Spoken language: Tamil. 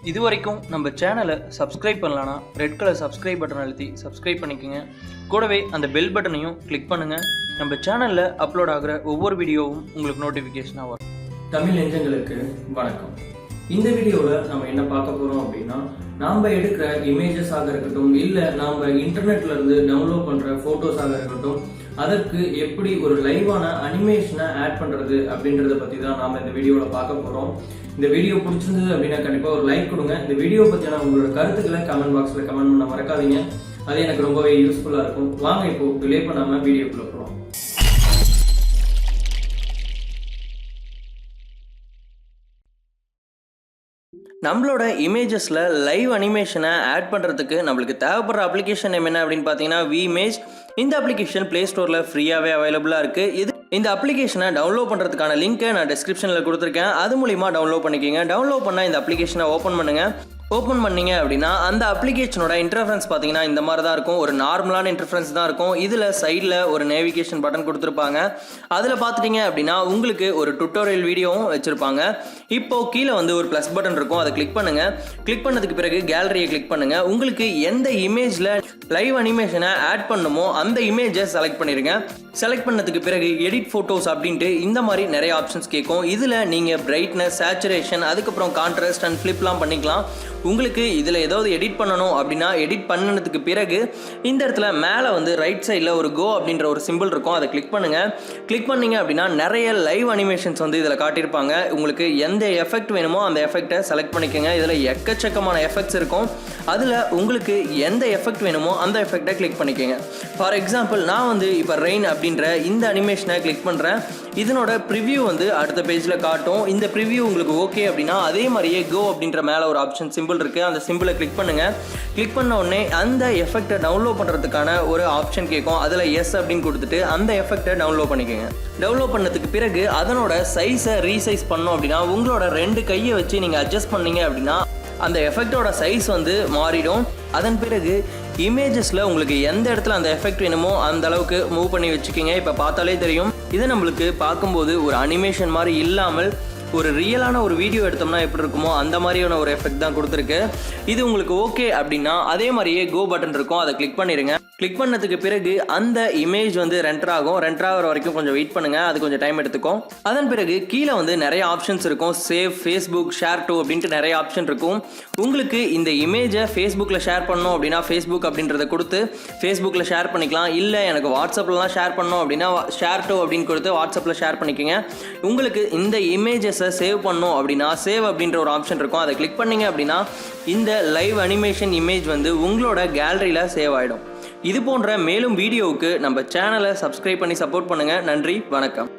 இது வரைக்கும் நம்ம சேனலை சப்ஸ்கிரைப் பண்ணலான்னா ரெட் கலர் சப்ஸ்கிரைப் பட்டன் அழுத்தி சப்ஸ்கிரைப் பண்ணிக்கோங்க. கூடவே அந்த பெல் பட்டனையும் கிளிக் பண்ணுங்கள். நம்ம சேனலில் அப்லோட் ஆகிற ஒவ்வொரு வீடியோவும் உங்களுக்கு நோட்டிஃபிகேஷனாக வரும். தமிழ் நெஞ்சங்களுக்கு வணக்கம். இந்த வீடியோவில் நம்ம என்ன பார்க்க போகிறோம் அப்படின்னா, நாம் எடுக்கிற இமேஜஸாக இருக்கட்டும், இல்லை நாம் இன்டர்நெட்ல இருந்து டவுன்லோட் பண்ணுற ஃபோட்டோஸாக இருக்கட்டும், அதற்கு எப்படி ஒரு லைவான அனிமேஷனை ஆட் பண்ணுறது அப்படின்றத பற்றி தான் நாம் இந்த வீடியோவில் பார்க்க போகிறோம். இந்த வீடியோ பிடிச்சிருந்தது அப்படின்னா கண்டிப்பாக ஒரு லைக் கொடுங்க. இந்த வீடியோ பற்றியான உங்களோட கருத்துக்களை கமெண்ட் பாக்ஸில் கமெண்ட் பண்ண மறக்காதீங்க. அது எனக்கு ரொம்பவே யூஸ்ஃபுல்லாக இருக்கும். வாங்க இப்போ டிலே பண்ணாமல் வீடியோக்குள்ள போகிறோம். நம்மளோட இமேஜஸில் லைவ் அனிமேஷனை ஆட் பண்ணுறதுக்கு நம்மளுக்கு தேவைப்படுற அப்ளிகேஷன் நேம் என்ன அப்படின்னு பார்த்தீங்கன்னா விமேஜ். இந்த அப்ளிகேஷன் ப்ளே ஸ்டோரில் ஃப்ரீயாகவே அவைலபிளாக இருக்குது. இந்த அப்ளிகேஷனை டவுன்லோட் பண்ணுறதுக்கான லிங்க்கை நான் டிஸ்கிரிப்ஷனில் கொடுத்துருக்கேன். அது மூலிமா டவுன்லோட் பண்ணிக்கிங்க. டவுன்லோட் பண்ணால் இந்த அப்ளிகேஷனை ஓப்பன் பண்ணுங்கள். ஓப்பன் பண்ணிங்க அப்படின்னா அந்த அப்ளிகேஷனோட இன்டர்ஃபரன்ஸ் பார்த்தீங்கன்னா இந்த மாதிரி தான் இருக்கும். ஒரு நார்மலான இன்டர்ஃபரன்ஸ் தான் இருக்கும். இதில் சைடில் ஒரு நேவிகேஷன் பட்டன் கொடுத்துருப்பாங்க. அதில் பார்த்துட்டிங்க அப்படின்னா உங்களுக்கு ஒரு டுட்டோரியல் வீடியோவும் வச்சுருப்பாங்க. இப்போது கீழே வந்து ஒரு ப்ளஸ் பட்டன் இருக்கும். அதை கிளிக் பண்ணுங்கள். கிளிக் பண்ணதுக்கு பிறகு கேலரியை கிளிக் பண்ணுங்கள். உங்களுக்கு எந்த இமேஜில் லைவ் அனிமேஷனை ஆட் பண்ணுமோ அந்த இமேஜை செலக்ட் பண்ணிடுங்க. செலக்ட் பண்ணதுக்கு பிறகு எடிட் ஃபோட்டோஸ் அப்படின்ட்டு இந்த மாதிரி நிறைய ஆப்ஷன்ஸ் கேட்கும். இதில் நீங்கள் பிரைட்னஸ், சேச்சுரேஷன், அதுக்கப்புறம் கான்ட்ராஸ்ட் அண்ட் ஃப்ளிப்லாம் பண்ணிக்கலாம். உங்களுக்கு இதில் ஏதாவது எடிட் பண்ணணும் அப்படின்னா எடிட் பண்ணதுக்கு பிறகு இந்த இடத்துல மேலே வந்து ரைட் சைடில் ஒரு கோ அப்படின்ற ஒரு சிம்பிள் இருக்கும். அதை கிளிக் பண்ணுங்கள். கிளிக் பண்ணிங்க அப்படின்னா நிறைய லைவ் அனிமேஷன்ஸ் வந்து இதில் காட்டியிருப்பாங்க. உங்களுக்கு எந்த எஃபெக்ட் வேணுமோ அந்த எஃபெக்டை செலக்ட் பண்ணிக்கோங்க. இதில் எக்கச்சக்கமான எஃபெக்ட்ஸ் இருக்கும். அதில் உங்களுக்கு எந்த எஃபெக்ட் வேணுமோ அந்த எஃபெக்டை கிளிக் பண்ணிக்கோங்க. ஃபார் எக்ஸாம்பிள் நான் வந்து இப்போ ரெயின் அப்படின்ற இந்த அனிமேஷனை கிளிக் பண்ணுறேன். இதனோட ப்ரிவ்யூ வந்து அடுத்த பேஜில் காட்டும். இந்த ப்ரிவ்யூ உங்களுக்கு ஓகே அப்படின்னா அதே மாதிரியே கோ அப்படின்ற மேலே ஒரு ஆப்ஷன் சிம்பிள் இருக்குது. அந்த சிம்பிளை கிளிக் பண்ணுங்கள். கிளிக் பண்ண உடனே அந்த எஃபெக்டை டவுன்லோட் பண்ணுறதுக்கான ஒரு ஆப்ஷன் கேட்கும். அதில் எஸ் அப்படின்னு கொடுத்துட்டு அந்த எஃபெக்டை டவுன்லோட் பண்ணிக்கோங்க. டவுன்லோட் பண்ணதுக்கு பிறகு அதனோட சைஸை ரீசைஸ் பண்ணோம் அப்படின்னா உங்களோட 2 கையை வச்சு நீங்கள் அட்ஜஸ்ட் பண்ணீங்க அப்படின்னா அந்த எஃபெக்டோட சைஸ் வந்து மாறிடும். அதன் பிறகு இமேஜஸில் உங்களுக்கு எந்த இடத்துல அந்த எஃபெக்ட் வேணுமோ அந்த அளவுக்கு மூவ் பண்ணி வச்சுக்கிங்க. இப்போ பார்த்தாலே தெரியும். இதை நம்மளுக்கு பார்க்கும்போது ஒரு அனிமேஷன் மாதிரி இல்லாமல் ஒரு ரியலான ஒரு வீடியோ எடுத்தோம்னா எப்படி இருக்குமோ அந்த மாதிரியான ஒரு எஃபெக்ட் தான் கொடுத்துருக்கு. இது உங்களுக்கு ஓகே அப்படின்னா அதே மாதிரியே கோ பட்டன் இருக்கும். அதை கிளிக் பண்ணிடுங்க. கிளிக் பண்ணதுக்கு பிறகு அந்த இமேஜ் வந்து ரெண்டர் ஆகும். ரெண்டர் ஆகிற வரைக்கும் கொஞ்சம் வெயிட் பண்ணுங்கள். அது கொஞ்சம் டைம் எடுத்துக்கும். அதன் பிறகு கீழே வந்து நிறைய ஆப்ஷன்ஸ் இருக்கும். சேவ், ஃபேஸ்புக், ஷேர் டு அப்படின்ட்டு நிறைய ஆப்ஷன் இருக்கும். உங்களுக்கு இந்த இமேஜை ஃபேஸ்புக்கில் ஷேர் பண்ணணும் அப்படின்னா ஃபேஸ்புக் அப்படின்றத கொடுத்து ஃபேஸ்புக்கில் ஷேர் பண்ணிக்கலாம். இல்லை எனக்கு வாட்ஸ்அப்லலாம் ஷேர் பண்ணணும் அப்படின்னா ஷேர் டு அப்படின்னு கொடுத்து வாட்ஸ்அப்பில் ஷேர் பண்ணிக்கோங்க. உங்களுக்கு இந்த இமேஜஸை சேவ் பண்ணணும் அப்படின்னா சேவ் அப்படின்ற ஒரு ஆப்ஷன் இருக்கும். அதை கிளிக் பண்ணிங்க அப்படின்னா இந்த லைவ் அனிமேஷன் இமேஜ் வந்து உங்களோட கேலரியில் சேவ் ஆகிடும். இது போன்ற மேலும் வீடியோவுக்கு நம்ம சேனலை சப்ஸ்கிரைப் பண்ணி சப்போர்ட் பண்ணுங்கள். நன்றி, வணக்கம்.